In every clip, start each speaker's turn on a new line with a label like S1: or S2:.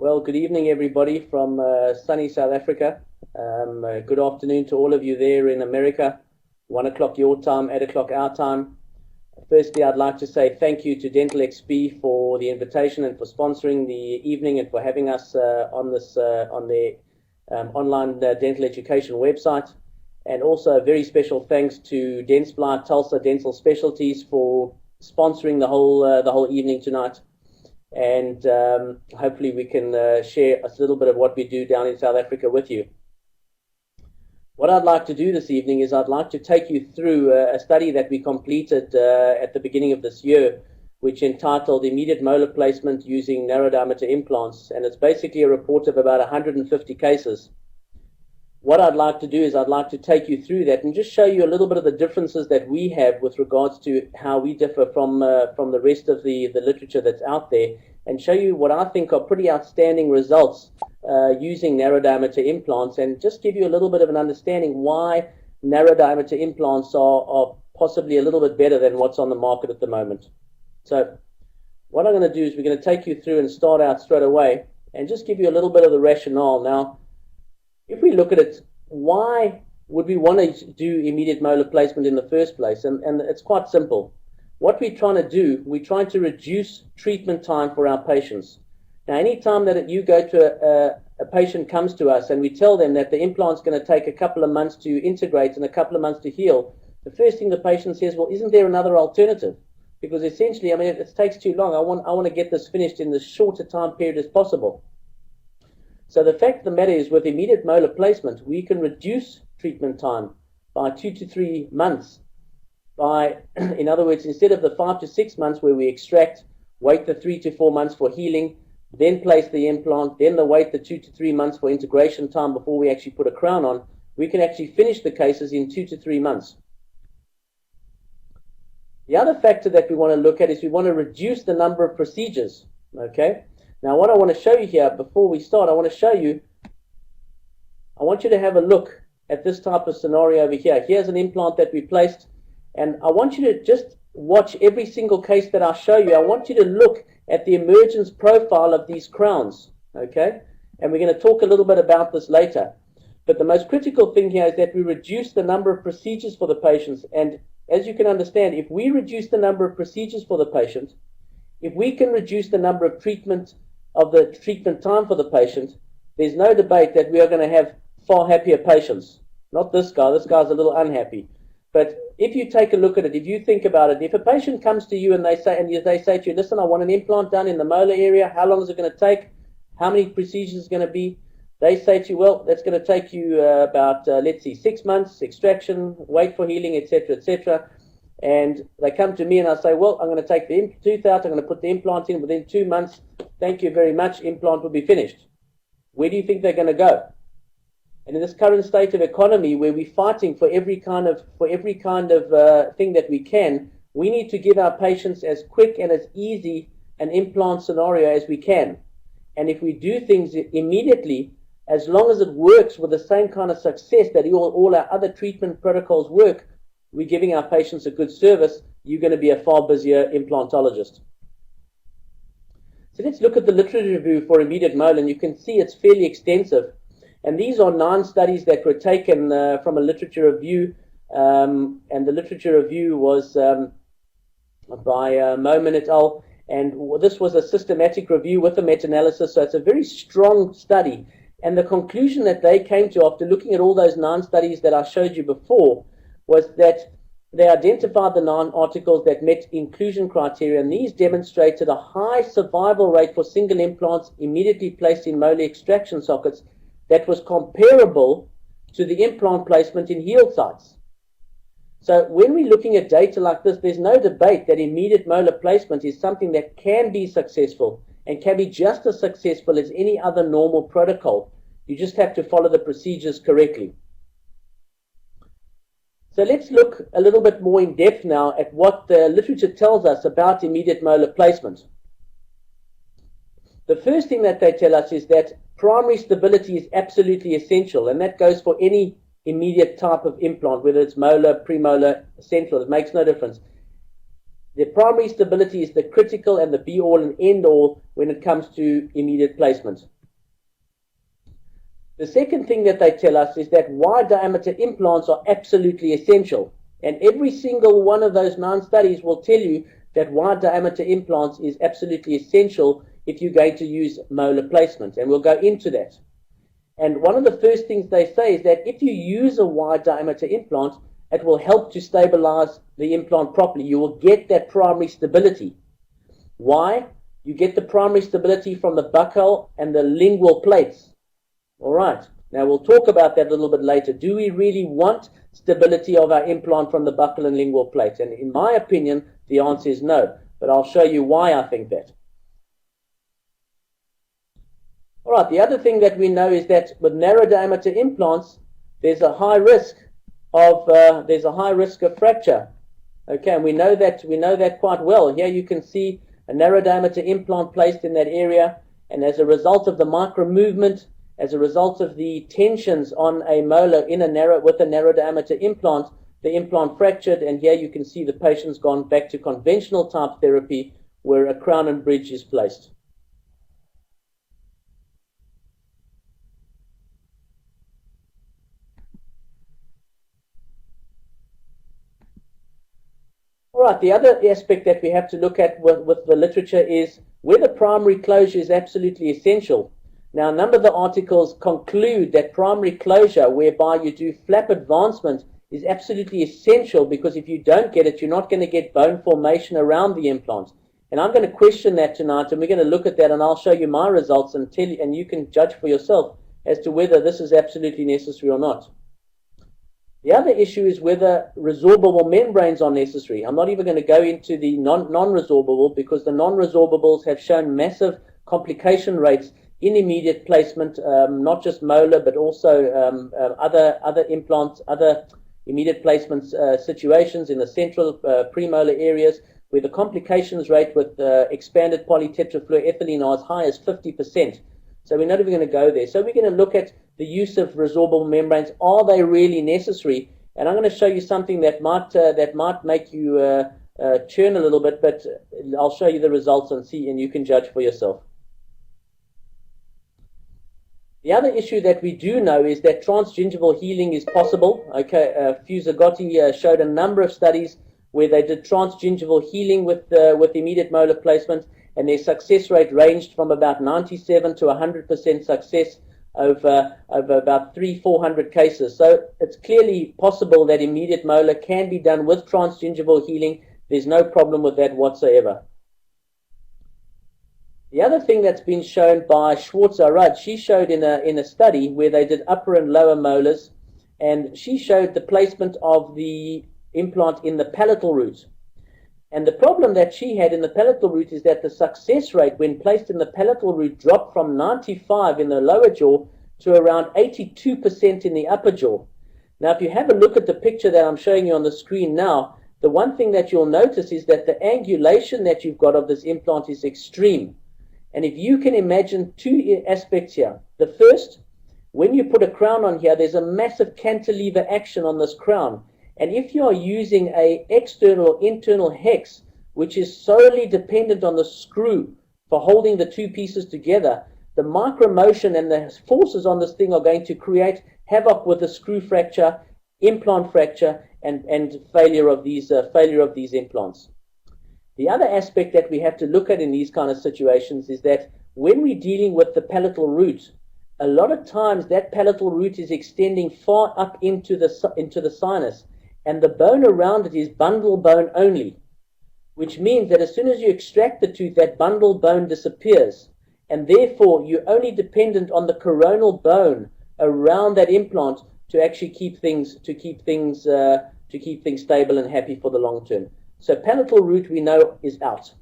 S1: Well, good evening, everybody from sunny South Africa. Good afternoon to all of you there in America. 1 o'clock your time, 8 o'clock our time. Firstly, I'd like to say thank you to Dental XP for the invitation and for sponsoring the evening and for having us on their online dental education website. And also a very special thanks to Dentsply Tulsa Dental Specialties for sponsoring the whole evening tonight. And hopefully we can share a little bit of what we do down in South Africa with you. What I'd like to do this evening is I'd like to take you through a study that we completed at the beginning of this year, which entitled Immediate Molar Placement Using Narrow Diameter Implants, and it's basically a report of about 150 cases. What I'd like to do is I'd like to take you through that and just show you a little bit of the differences that we have with regards to how we differ from the rest of the literature that's out there, and show you what I think are pretty outstanding results using narrow diameter implants, and just give you a little bit of an understanding why narrow diameter implants are possibly a little bit better than what's on the market at the moment. So what I'm going to do is we're going to take you through and start out straight away and just give you a little bit of the rationale. Now, if we look at it, why would we want to do immediate molar placement in the first place? And it's quite simple. What we're trying to do, we're trying to reduce treatment time for our patients. Now, any time that you go to a patient comes to us and we tell them that the implant's going to take a couple of months to integrate and a couple of months to heal, the first thing the patient says, well, isn't there another alternative? Because essentially, I mean, if it takes too long, I want to get this finished in the shorter time period as possible. So the fact of the matter is, with immediate molar placement, we can reduce treatment time by 2 to 3 months. In other words, instead of the 5 to 6 months where we extract, wait the 3 to 4 months for healing, then place the implant, then wait the 2 to 3 months for integration time before we actually put a crown on, we can actually finish the cases in 2 to 3 months. The other factor that we want to look at is we want to reduce the number of procedures. Okay. Now, what I want to show you here before we start, I want you to have a look at this type of scenario over here. Here's an implant that we placed, and I want you to just watch every single case that I show you. I want you to look at the emergence profile of these crowns, okay? And we're going to talk a little bit about this later. But the most critical thing here is that we reduce the number of procedures for the patients. And as you can understand, if we reduce the number of procedures for the patient, if we can reduce the number of treatment time for the patient, there's no debate that we are going to have far happier patients. Not this guy. This guy's a little unhappy. But if you take a look at it, if you think about it, if a patient comes to you and they say to you, listen, I want an implant done in the molar area, how long is it going to take? How many procedures is it going to be? They say to you, well, that's going to take you about, let's see, 6 months, extraction, wait for healing, etc., etc. And they come to me and I say, well, I'm going to take the tooth out, I'm going to put the implant in within 2 months. Thank you very much, implant will be finished. Where do you think they're going to go? And in this current state of economy where we're fighting for every kind of thing that we can, we need to give our patients as quick and as easy an implant scenario as we can. And if we do things immediately, as long as it works with the same kind of success that all our other treatment protocols work, we're giving our patients a good service. You're going to be a far busier implantologist. So let's look at the literature review for immediate molar, and you can see it's fairly extensive. And these are 9 studies that were taken from a literature review, and the literature review was by Moman et al. And this was a systematic review with a meta-analysis, so it's a very strong study. And the conclusion that they came to after looking at all those 9 studies that I showed you before was that they identified the 9 articles that met inclusion criteria, and these demonstrated a high survival rate for single implants immediately placed in molar extraction sockets that was comparable to the implant placement in healed sites. So when we're looking at data like this, there's no debate that immediate molar placement is something that can be successful and can be just as successful as any other normal protocol. You just have to follow the procedures correctly. So let's look a little bit more in depth now at what the literature tells us about immediate molar placement. The first thing that they tell us is that primary stability is absolutely essential, and that goes for any immediate type of implant, whether it's molar, premolar, central, it makes no difference. The primary stability is the critical and the be-all and end-all when it comes to immediate placement. The second thing that they tell us is that wide diameter implants are absolutely essential. And every single one of those 9 studies will tell you that wide diameter implants is absolutely essential if you're going to use molar placement. And we'll go into that. And one of the first things they say is that if you use a wide diameter implant, it will help to stabilize the implant properly. You will get that primary stability. Why? You get the primary stability from the buccal and the lingual plates. All right. Now we'll talk about that a little bit later. Do we really want stability of our implant from the buccal and lingual plates? And in my opinion, the answer is no. But I'll show you why I think that. All right. The other thing that we know is that with narrow diameter implants, there's a high risk of fracture. Okay, and we know that quite well. Here you can see a narrow diameter implant placed in that area, and as a result of the micro movement, as a result of the tensions on a molar with a narrow diameter implant, the implant fractured, and here you can see the patient's gone back to conventional type therapy where a crown and bridge is placed. All right, the other aspect that we have to look at with the literature is whether primary closure is absolutely essential. Now, a number of the articles conclude that primary closure, whereby you do flap advancement, is absolutely essential because if you don't get it, you're not going to get bone formation around the implant. And I'm going to question that tonight, and we're going to look at that, and I'll show you my results and tell you, and you can judge for yourself as to whether this is absolutely necessary or not. The other issue is whether resorbable membranes are necessary. I'm not even going to go into the non-resorbable because the non-resorbables have shown massive complication rates in immediate placement, not just molar, but also other implants, other immediate placement situations in the central premolar areas, where the complications rate with expanded polytetrafluoroethylene are as high as 50%. So we're not even going to go there. So we're going to look at the use of resorbable membranes. Are they really necessary? And I'm going to show you something that might make you churn a little bit, but I'll show you the results and see, and you can judge for yourself. The other issue that we do know is that transgingival healing is possible. Okay, Fusagotti showed a number of studies where they did transgingival healing with immediate molar placement, and their success rate ranged from about 97 to 100% success over about 300-400 cases. So it's clearly possible that immediate molar can be done with transgingival healing. There's no problem with that whatsoever. The other thing that's been shown by Schwartz-Arad, she showed in a study where they did upper and lower molars, and she showed the placement of the implant in the palatal root. And the problem that she had in the palatal root is that the success rate when placed in the palatal root dropped from 95 in the lower jaw to around 82% in the upper jaw. Now, if you have a look at the picture that I'm showing you on the screen now, the one thing that you'll notice is that the angulation that you've got of this implant is extreme. And if you can imagine 2 aspects here. The first, when you put a crown on here, there's a massive cantilever action on this crown. And if you are using an external or internal hex, which is solely dependent on the screw for holding the 2 pieces together, the micro motion and the forces on this thing are going to create havoc with the screw fracture, implant fracture, and failure of these implants. The other aspect that we have to look at in these kind of situations is that when we're dealing with the palatal root, a lot of times that palatal root is extending far up into the sinus, and the bone around it is bundle bone only, which means that as soon as you extract the tooth, that bundle bone disappears, and therefore you're only dependent on the coronal bone around that implant to actually keep things stable and happy for the long term. So palatal root we know is out.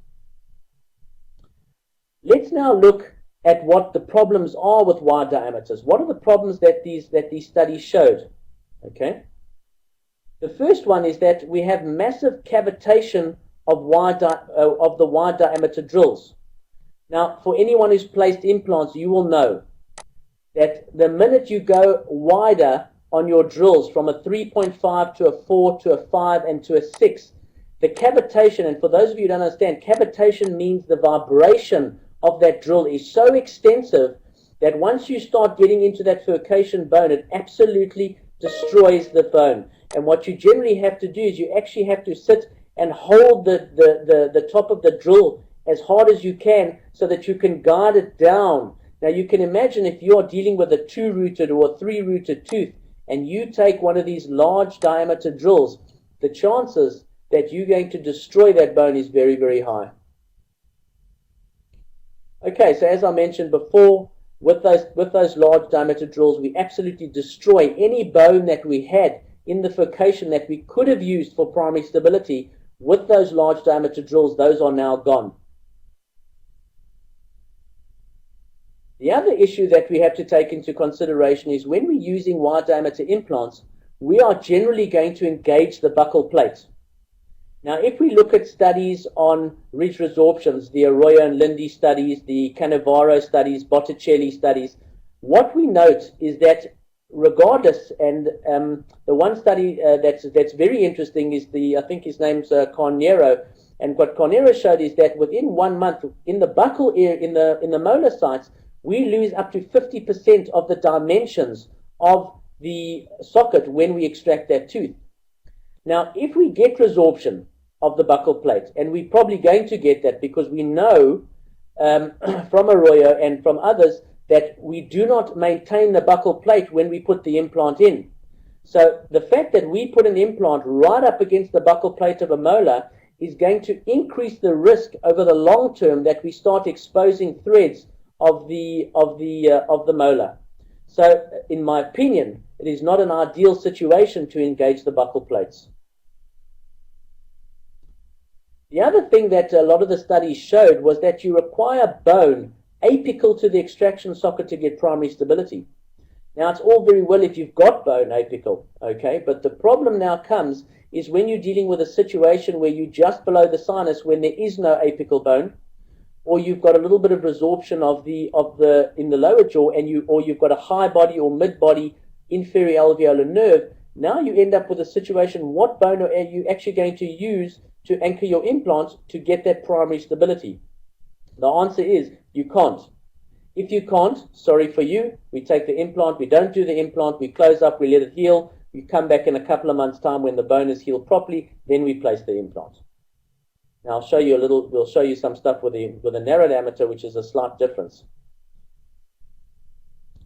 S1: Let's now look at what the problems are with wide diameters. What are the problems that these studies showed? Okay. The first one is that we have massive cavitation of the wide diameter drills. Now, for anyone who's placed implants, you will know that the minute you go wider on your drills from a 3.5 to a 4 to a 5 and to a 6, the cavitation, and for those of you who don't understand, cavitation means the vibration of that drill is so extensive that once you start getting into that furcation bone, it absolutely destroys the bone. And what you generally have to do is you actually have to sit and hold the top of the drill as hard as you can so that you can guide it down. Now you can imagine if you are dealing with a 2-rooted or a 3-rooted tooth and you take one of these large diameter drills, the chances that you're going to destroy that bone is very, very high. Okay, so as I mentioned before, with those large diameter drills, we absolutely destroy any bone that we had in the furcation that we could have used for primary stability. With those large diameter drills, those are now gone. The other issue that we have to take into consideration is when we're using wide diameter implants, we are generally going to engage the buccal plate. Now, if we look at studies on ridge resorptions, the Arroyo and Lindy studies, the Cannavaro studies, Botticelli studies, what we note is that regardless, and the one study that's very interesting is I think his name's Carnero, and what Carnero showed is that within 1 month, in the buccal area, in the molar sites, we lose up to 50% of the dimensions of the socket when we extract that tooth. Now, if we get resorption of the buccal plate, and we're probably going to get that because we know from Arroyo and from others that we do not maintain the buccal plate when we put the implant in. So the fact that we put an implant right up against the buccal plate of a molar is going to increase the risk over the long term that we start exposing threads of the molar. So in my opinion, it is not an ideal situation to engage the buccal plates. The other thing that a lot of the studies showed was that you require bone apical to the extraction socket to get primary stability. Now, it's all very well if you've got bone apical, okay, but the problem now comes is when you're dealing with a situation where you're just below the sinus when there is no apical bone, or you've got a little bit of resorption in the lower jaw, and you've got a high body or mid body inferior alveolar nerve. Now you end up with a situation: what bone are you actually going to use to anchor your implant to get that primary stability? The answer is you can't. If you can't, sorry for you. We take the implant, we don't do the implant, we close up, we let it heal. We come back in a couple of months' time when the bone is healed properly, then we place the implant. Now I'll show you we'll show you some stuff with a narrow diameter, which is a slight difference.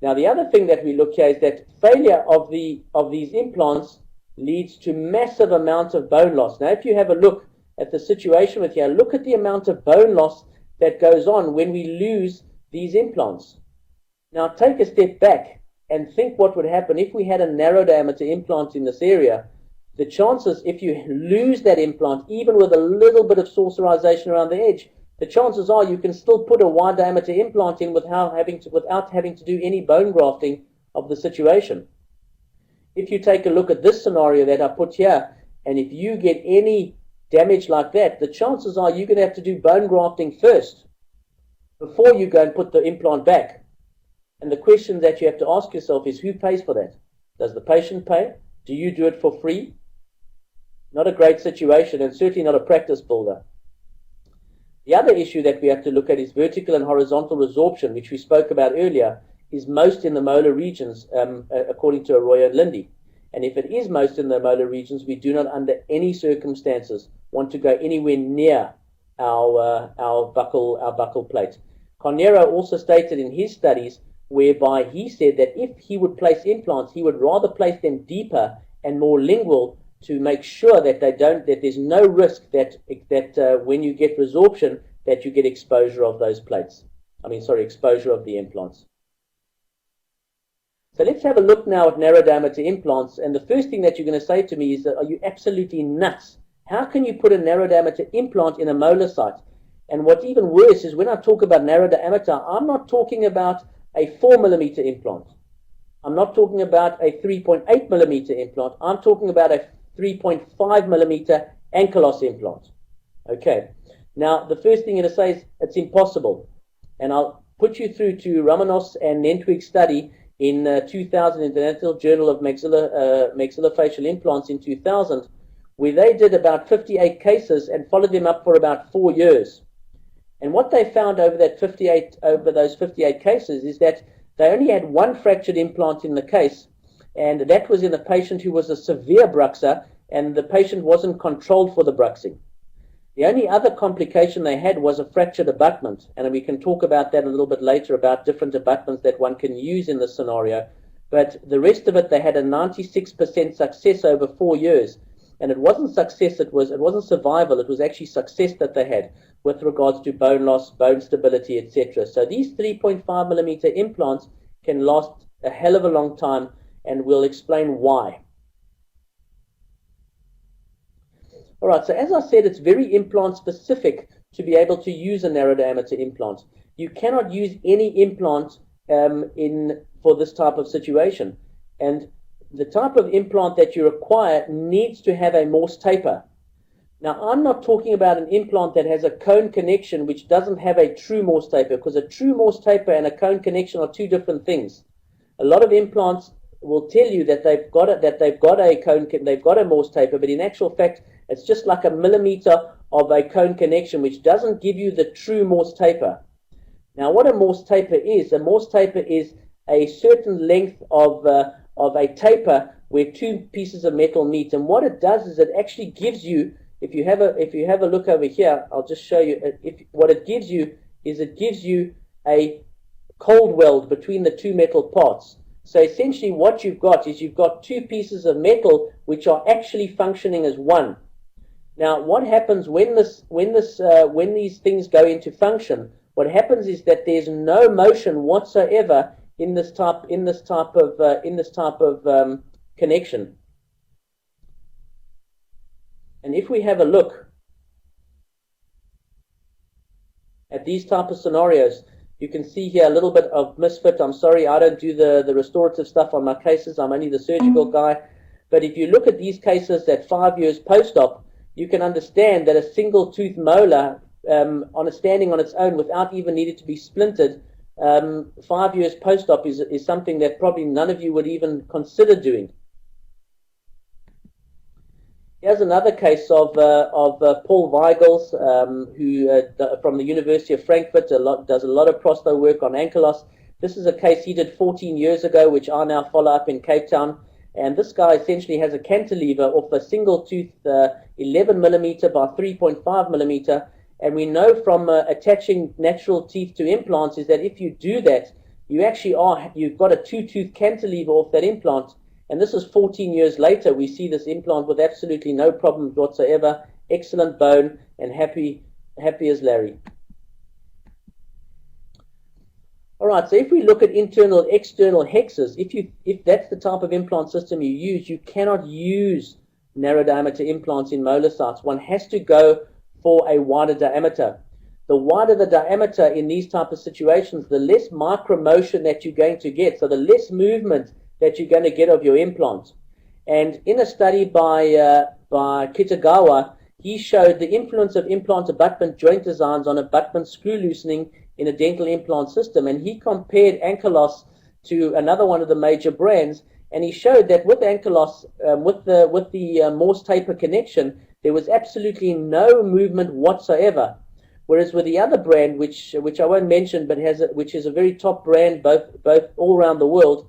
S1: Now the other thing that we look here is that failure of these implants leads to massive amount of bone loss. Now if you have a look at the situation with here, look at the amount of bone loss that goes on when we lose these implants. Now take a step back and think what would happen if we had a narrow diameter implant in this area. The chances, if you lose that implant, even with a little bit of saucerization around the edge, the chances are you can still put a wide diameter implant in without having to do any bone grafting of the situation. If you take a look at this scenario that I put here, and if you get any damage like that, the chances are you're going to have to do bone grafting first before you go and put the implant back. And the question that you have to ask yourself is, who pays for that? Does the patient pay? Do you do it for free? Not a great situation, and certainly not a practice builder. The other issue that we have to look at is vertical and horizontal resorption, which we spoke about earlier, is most in the molar regions, according to Arroyo and Lindy. And if it is most in the molar regions, we do not under any circumstances want to go anywhere near our buccal plate. Carnero also stated in his studies, whereby he said that if he would place implants, he would rather place them deeper and more lingual to make sure that there's no risk that when you get resorption that you get exposure of those plates. Exposure of the implants. So let's have a look now at narrow diameter implants, and the first thing that you're going to say to me is, are you absolutely nuts? How can you put a narrow diameter implant in a molar site? And what's even worse is when I talk about narrow diameter, I'm not talking about a 4mm implant. I'm not talking about a 3.8mm implant. I'm talking about a 3.5mm ankylos implant. Okay. Now, the first thing you're going to say is it's impossible. And I'll put you through to Ramanos and Nentwig's study in 2000, International Journal of Maxillofacial Implants in 2000, where they did about 58 cases and followed them up for about 4 years. And what they found over those 58 cases is that They only had one fractured implant in the case, and that was in a patient who was a severe bruxer, and the patient wasn't controlled for the bruxing. The only other complication they had was a fractured abutment, and we can talk about that a little bit later about different abutments that one can use in this scenario. But the rest of it, they had a 96% success over 4 years. And it wasn't success, it wasn't survival, it was actually success that they had with regards to bone loss, bone stability, etc. So these 3.5 millimeter implants can last a hell of a long time, and we'll explain why. All right, so as I said, it's very implant specific to be able to use a narrow diameter implant. You cannot use any implant for this type of situation. And the type of implant that you require needs to have a Morse taper. Now, I'm not talking about an implant that has a cone connection which doesn't have a true Morse taper, because a true Morse taper and a cone connection are two different things. A lot of implants will tell you that they've got a Morse taper, but in actual fact, it's just like a millimeter of a cone connection, which doesn't give you the true Morse taper. Now, what a Morse taper is a certain length of a taper where two pieces of metal meet, and what it does is it actually gives you, if you have a look over here, I'll just show you. What it gives you is a cold weld between the two metal parts. So essentially, what you've got is two pieces of metal which are actually functioning as one. Now, what happens when these things go into function? What happens is that there's no motion whatsoever in this type of connection. And if we have a look at these type of scenarios, you can see here a little bit of misfit. I'm sorry, I don't do the restorative stuff on my cases. I'm only the surgical guy. But if you look at these cases at 5 years post-op, you can understand that a single tooth molar standing on its own without even needing to be splintered, 5 years post-op is something that probably none of you would even consider doing. Here's another case of Paul Weigels, who from the University of Frankfurt does a lot of prosto work on ankylos. This is a case he did 14 years ago, which I now follow up in Cape Town. And this guy essentially has a cantilever off a single tooth, 11 millimeter by 3.5 millimeter. And we know from attaching natural teeth to implants is that if you do that, you've got a two-tooth cantilever off that implant. And this is 14 years later. We see this implant with absolutely no problems whatsoever, excellent bone, and happy as Larry. All right, so if we look at internal, external hexes, if that's the type of implant system you use, you cannot use narrow diameter implants in molar sites. One has to go for a wider diameter. The wider the diameter in these type of situations, the less micromotion that you're going to get, so the less movement that you're going to get of your implant. And in a study by Kitagawa, he showed the influence of implant abutment joint designs on abutment screw loosening in a dental implant system, and he compared ankylos to another one of the major brands, and he showed that with ankylos, with the Morse taper connection, there was absolutely no movement whatsoever. Whereas with the other brand, which I won't mention, but which is a very top brand, both all around the world,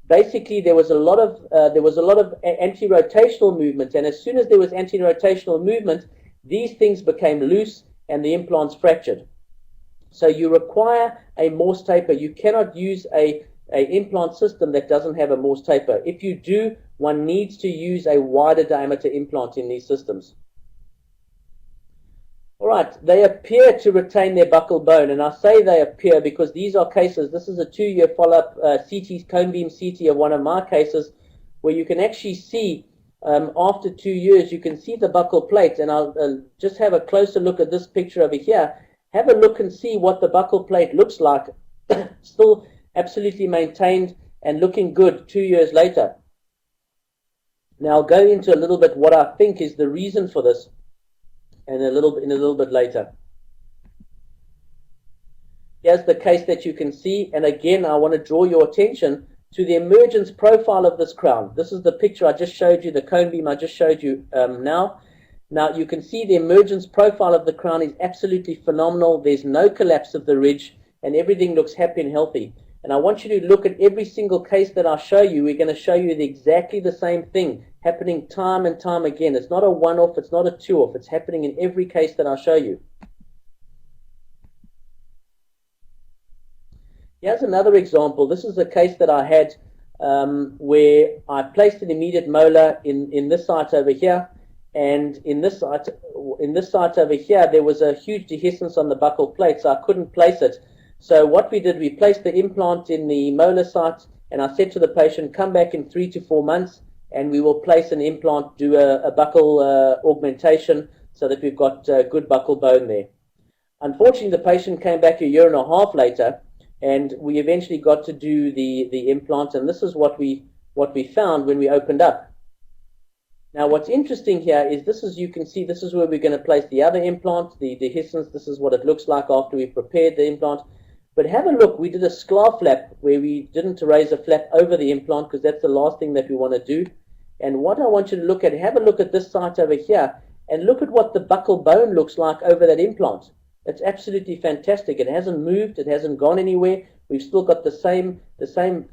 S1: basically there was a lot of anti-rotational movement, and as soon as there was anti-rotational movement, these things became loose and the implants fractured. So you require a Morse taper. You cannot use a implant system that doesn't have a Morse taper. If you do, one needs to use a wider diameter implant in these systems. All right, they appear to retain their buccal bone, and I say they appear because these are cases. This is a 2-year follow-up CT, cone beam CT of one of my cases, where you can actually see after 2 years, you can see the buccal plate, and I'll just have a closer look at this picture over here. Have a look and see what the buccal plate looks like, still absolutely maintained and looking good 2 years later. Now I'll go into a little bit what I think is the reason for this, and a little bit later. Here's the case that you can see, and again I want to draw your attention to the emergence profile of this crown. This is the picture I just showed you, the cone beam I just showed you now. Now you can see the emergence profile of the crown is absolutely phenomenal. There's no collapse of the ridge, and everything looks happy and healthy. And I want you to look at every single case that I show you. We're going to show you exactly the same thing happening time and time again. It's not a one-off, it's not a two-off. It's happening in every case that I show you. Here's another example. This is a case that I had where I placed an immediate molar in this site over here, and in this site over here there was a huge dehiscence on the buccal plate, so I couldn't place it. So what we did, we placed the implant in the molar site, and I said to the patient, come back in 3 to 4 months and we will place an implant, do a buccal augmentation so that we've got good buccal bone there. Unfortunately, the patient came back a year and a half later, and we eventually got to do the implant, and this is what we found when we opened up. Now what's interesting here is this is, you can see, this is where we're going to place the other implant, the dehiscence. This is what it looks like after we've prepared the implant. But have a look, we did a sklar flap where we didn't raise a flap over the implant because that's the last thing that we want to do. And what I want you to look at, have a look at this site over here and look at what the buccal bone looks like over that implant. It's absolutely fantastic. It hasn't moved, it hasn't gone anywhere. We've still got the same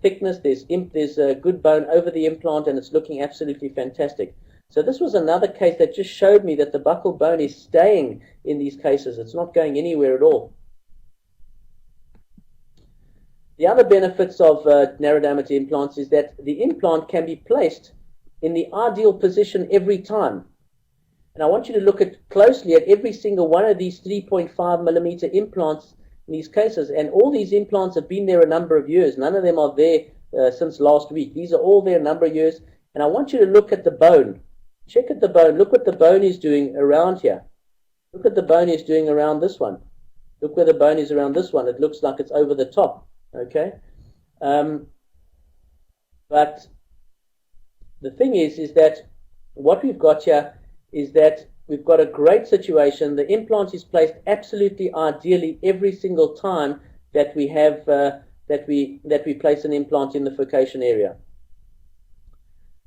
S1: thickness. There's a good bone over the implant, and it's looking absolutely fantastic. So this was another case that just showed me that the buccal bone is staying in these cases. It's not going anywhere at all. The other benefits of narrow diameter implants is that the implant can be placed in the ideal position every time. And I want you to look closely at every single one of these 3.5 millimeter implants in these cases. And all these implants have been there a number of years. None of them are there since last week. These are all there a number of years. And I want you to look at the bone. Check at the bone. Look what the bone is doing around here. Look what the bone is doing around this one. Look where the bone is around this one. It looks like it's over the top. Okay? But the thing is that what we've got here is that we've got a great situation. The implant is placed absolutely ideally every single time that we have that we place an implant in the furcation area.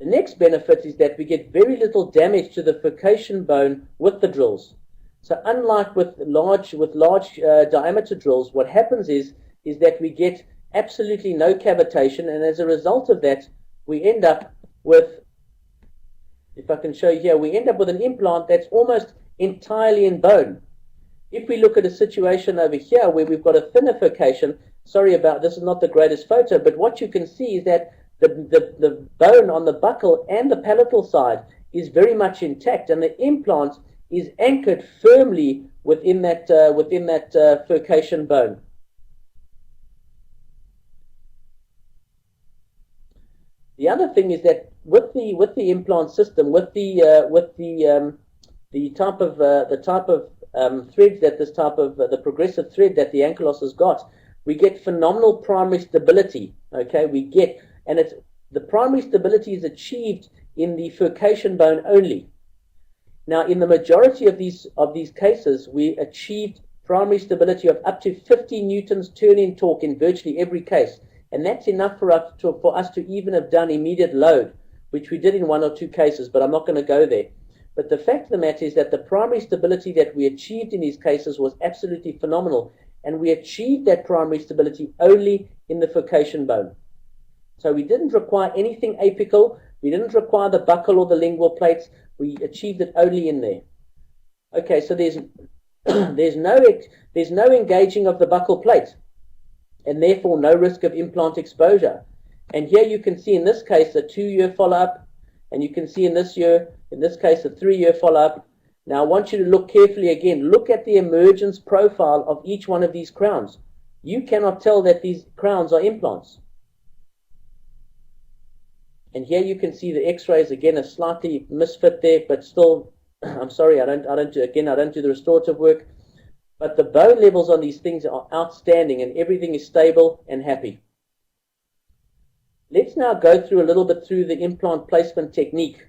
S1: The next benefit is that we get very little damage to the furcation bone with the drills. So unlike with large diameter drills, what happens is that we get absolutely no cavitation, and as a result of that, we end up with, if I can show you here, we end up with an implant that's almost entirely in bone. If we look at a situation over here where we've got a thinner furcation, sorry about this, is not the greatest photo, but what you can see is that the bone on the buccal and the palatal side is very much intact, and the implant is anchored firmly within that furcation bone. The other thing is that with the implant system, with the type of threads that this type of the progressive thread that the ankylos has got, we get phenomenal primary stability. Okay, and the primary stability is achieved in the furcation bone only. Now, in the majority of these cases, we achieved primary stability of up to 50 newtons turn-in torque in virtually every case. And that's enough for us to even have done immediate load, which we did in 1 or 2 cases, but I'm not going to go there. But the fact of the matter is that the primary stability that we achieved in these cases was absolutely phenomenal, and we achieved that primary stability only in the furcation bone. So we didn't require anything apical, we didn't require the buccal or the lingual plates, we achieved it only in there. Okay, so there's no engaging of the buccal plate, and therefore no risk of implant exposure. And here you can see in this case a 2-year follow-up, and you can see in this case a 3-year follow-up. Now I want you to look carefully again. Look at the emergence profile of each one of these crowns. You cannot tell that these crowns are implants. And here you can see the x-rays, again a slightly misfit there, but still, I'm sorry, I don't do the restorative work. But the bone levels on these things are outstanding, and everything is stable and happy. Let's now go through a little bit through the implant placement technique.